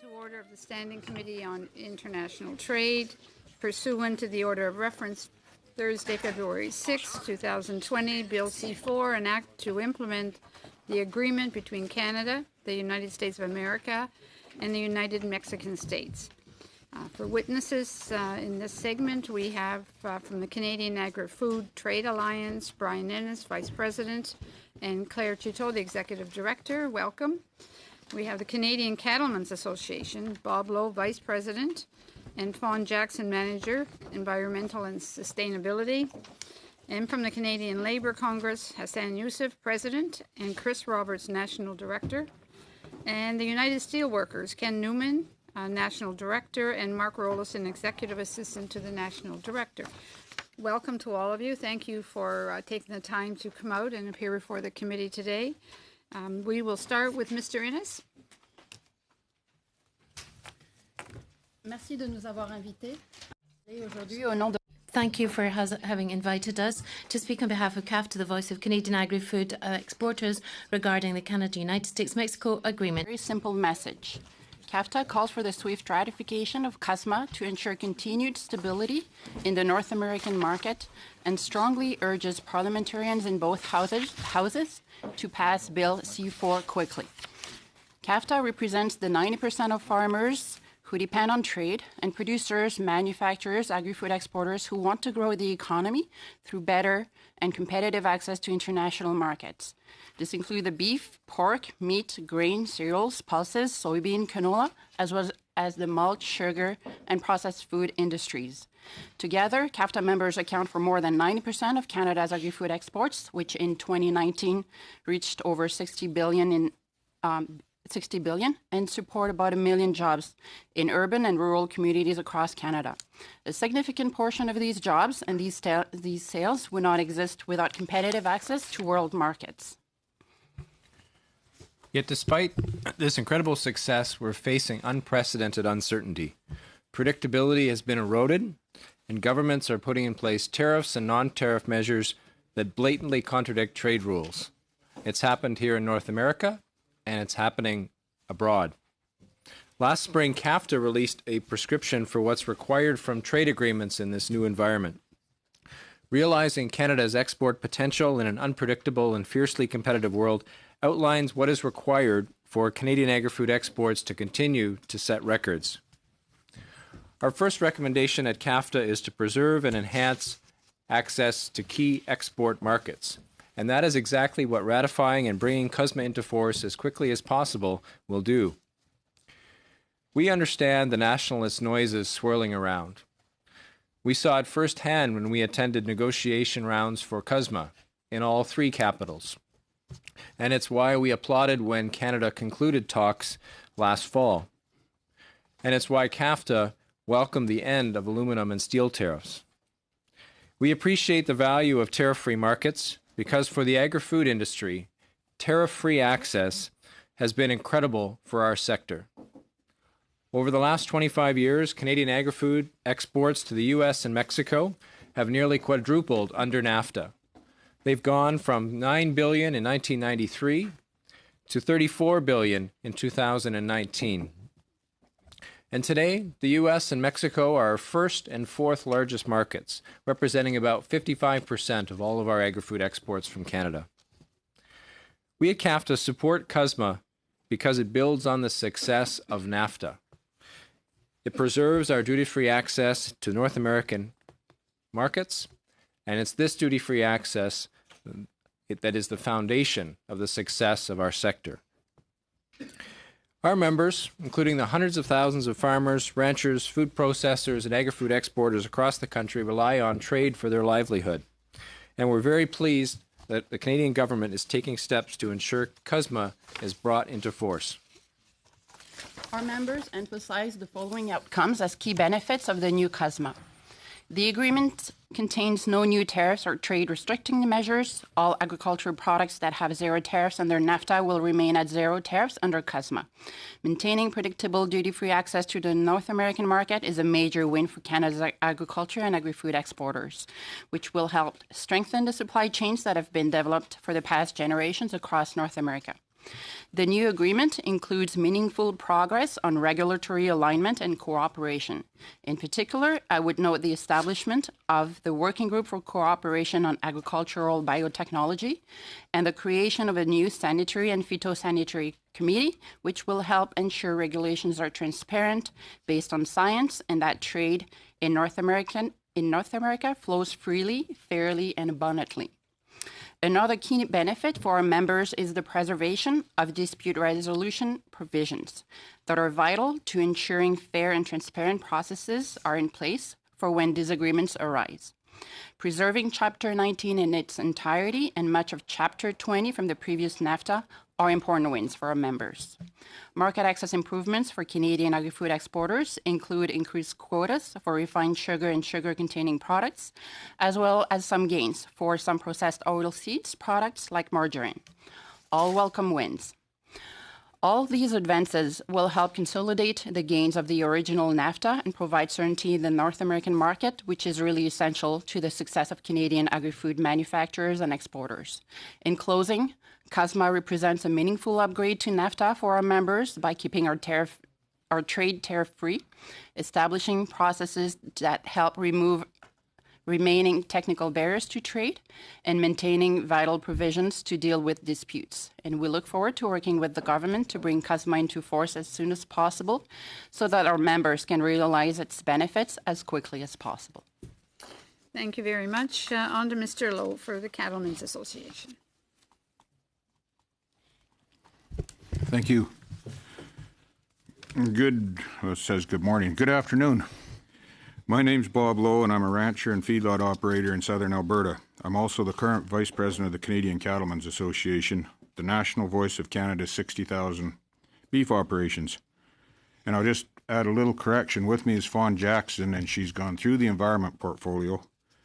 to order of the Standing Committee on International Trade, pursuant to the order of reference Thursday, February 6, 2020, Bill C-4, an act to implement the agreement between Canada, the United States of America, and the United Mexican States. For witnesses in this segment, we have from the Canadian Agri-Food Trade Alliance, Brian Ennis, Vice President, and Claire Chiteau, the Executive Director. Welcome. We have the Canadian Cattlemen's Association, Bob Lowe, Vice President, and Fawn Jackson, Manager, Environmental and Sustainability. And from the Canadian Labour Congress, Hassan Youssef, President, and Chris Roberts, National Director. And the United Steelworkers, Ken Newman, National Director, and Mark Rollison, Executive Assistant to the National Director. Welcome to all of you. Thank you for taking the time to come out and appear before the committee today. We will start with Mr. Innes. Merci de nous avoir invités. Aujourd'hui, au nom de Thank you for having invited us to speak on behalf of CAFTA, the voice of Canadian agri-food exporters, regarding the Canada-United States-Mexico agreement. Very simple message. CAFTA calls for the swift ratification of CUSMA to ensure continued stability in the North American market and strongly urges parliamentarians in both houses to pass Bill C-4 quickly. CAFTA represents the 90% of farmers who depend on trade, and producers, manufacturers, agri-food exporters who want to grow the economy through better and competitive access to international markets. This includes the beef, pork, meat, grain, cereals, pulses, soybean, canola, as well as the malt, sugar, and processed food industries. Together, CAFTA members account for more than 90% of Canada's agri-food exports, which in 2019 reached over $60 billion and support about 1 million jobs in urban and rural communities across Canada. A significant portion of these jobs and these sales would not exist without competitive access to world markets. Yet despite this incredible success, we're facing unprecedented uncertainty. Predictability has been eroded, and governments are putting in place tariffs and non-tariff measures that blatantly contradict trade rules. It's happened here in North America, and it's happening abroad. Last spring, CAFTA released a prescription for what's required from trade agreements in this new environment. Realizing Canada's export potential in an unpredictable and fiercely competitive world outlines what is required for Canadian agri-food exports to continue to set records. Our first recommendation at CAFTA is to preserve and enhance access to key export markets. And that is exactly what ratifying and bringing CUSMA into force as quickly as possible will do. We understand the nationalist noises swirling around. We saw it firsthand when we attended negotiation rounds for CUSMA in all three capitals. And it's why we applauded when Canada concluded talks last fall. And it's why CAFTA welcomed the end of aluminum and steel tariffs. We appreciate the value of tariff-free markets, because for the agri-food industry, tariff-free access has been incredible for our sector. Over the last 25 years, Canadian agri-food exports to the U.S. and Mexico have nearly quadrupled under NAFTA. They've gone from $9 billion in 1993 to $34 billion in 2019. And today, the U.S. and Mexico are our first and fourth largest markets, representing about 55% of all of our agri-food exports from Canada. We at CAFTA support CUSMA because it builds on the success of NAFTA. It preserves our duty-free access to North American markets, and it's this duty-free access that is the foundation of the success of our sector. Our members, including the hundreds of thousands of farmers, ranchers, food processors, and agri-food exporters across the country, rely on trade for their livelihood. And we're very pleased that the Canadian government is taking steps to ensure CUSMA is brought into force. Our members emphasize the following outcomes as key benefits of the new CUSMA. The agreement contains no new tariffs or trade restricting measures. All agricultural products that have zero tariffs under NAFTA will remain at zero tariffs under CUSMA. Maintaining predictable duty-free access to the North American market is a major win for Canada's agriculture and agri-food exporters, which will help strengthen the supply chains that have been developed for the past generations across North America. The new agreement includes meaningful progress on regulatory alignment and cooperation. In particular, I would note the establishment of the Working Group for Cooperation on Agricultural Biotechnology and the creation of a new Sanitary and Phytosanitary Committee, which will help ensure regulations are transparent, based on science, and that trade in North America flows freely, fairly, and abundantly. Another key benefit for our members is the preservation of dispute resolution provisions that are vital to ensuring fair and transparent processes are in place for when disagreements arise. Preserving Chapter 19 in its entirety and much of Chapter 20 from the previous NAFTA are important wins for our members. Market access improvements for Canadian agri-food exporters include increased quotas for refined sugar and sugar-containing products, as well as some gains for some processed oilseeds products like margarine. All welcome wins. All these advances will help consolidate the gains of the original NAFTA and provide certainty in the North American market, which is really essential to the success of Canadian agri-food manufacturers and exporters. In closing, CUSMA represents a meaningful upgrade to NAFTA for our members by keeping our trade tariff-free, establishing processes that help remove remaining technical barriers to trade, and maintaining vital provisions to deal with disputes. And we look forward to working with the government to bring CUSMA into force as soon as possible so that our members can realize its benefits as quickly as possible. Thank you very much. On to Mr. Lowe for the Cattlemen's Association. Thank you. It says good morning. Good afternoon. My name's Bob Lowe, and I'm a rancher and feedlot operator in southern Alberta. I'm also the current Vice President of the Canadian Cattlemen's Association, the national voice of Canada's 60,000 beef operations. And I'll just add a little correction. With me is Fawn Jackson, and she's gone through the environment portfolio.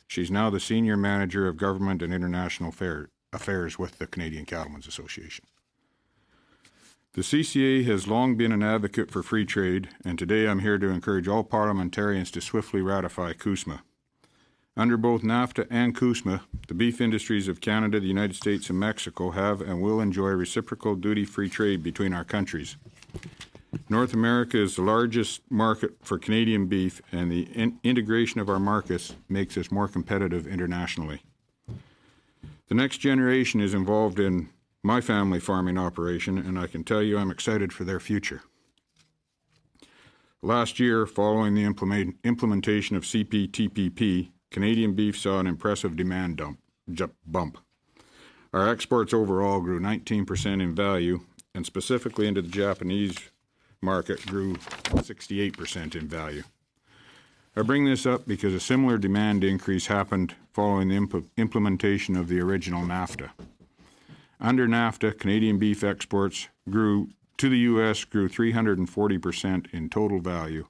She's now the Senior Manager of Government and International Affairs with the Canadian Cattlemen's Association. The CCA has long been an advocate for free trade, and today I'm here to encourage all parliamentarians to swiftly ratify CUSMA. Under both NAFTA and CUSMA, the beef industries of Canada, the United States, and Mexico have and will enjoy reciprocal duty-free trade between our countries. North America is the largest market for Canadian beef, and the integration of our markets makes us more competitive internationally. The next generation is involved in my family farming operation, and I can tell you I'm excited for their future. Last year, following the implementation of CPTPP, Canadian beef saw an impressive demand bump. Our exports overall grew 19% in value, and specifically into the Japanese market grew 68% in value. I bring this up because a similar demand increase happened following the implementation of the original NAFTA. Under NAFTA, Canadian beef exports to the U.S. grew 340% in total value,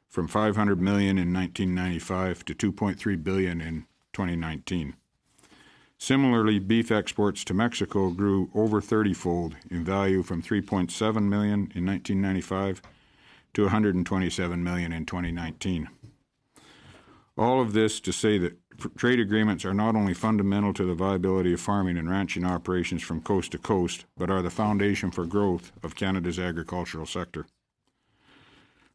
from $500 million in 1995 to $2.3 billion in 2019. Similarly, beef exports to Mexico grew over 30-fold in value, from $3.7 million in 1995 to $127 million in 2019. All of this to say that trade agreements are not only fundamental to the viability of farming and ranching operations from coast to coast, but are the foundation for growth of Canada's agricultural sector.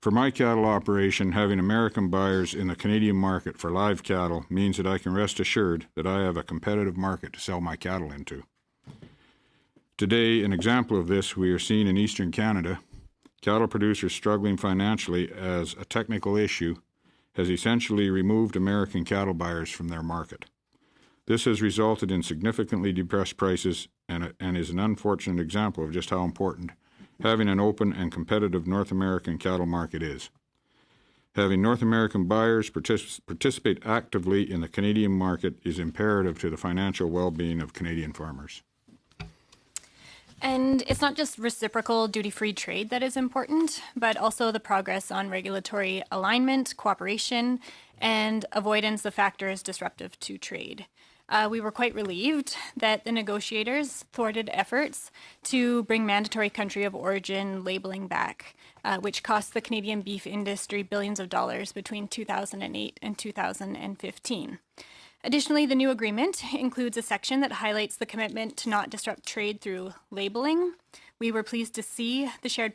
For my cattle operation, having American buyers in the Canadian market for live cattle means that I can rest assured that I have a competitive market to sell my cattle into. Today, an example of this we are seeing in eastern Canada. Cattle producers struggling financially as a technical issue has essentially removed American cattle buyers from their market. This has resulted in significantly depressed prices and is an unfortunate example of just how important having an open and competitive North American cattle market is. Having North American buyers participate actively in the Canadian market is imperative to the financial well-being of Canadian farmers. And it's not just reciprocal duty-free trade that is important, but also the progress on regulatory alignment, cooperation, and avoidance of factors disruptive to trade. We were quite relieved that the negotiators thwarted efforts to bring mandatory country of origin labeling back, which cost the Canadian beef industry billions of dollars between 2008 and 2015. Additionally, the new agreement includes a section that highlights the commitment to not disrupt trade through labeling. We were pleased to see the shared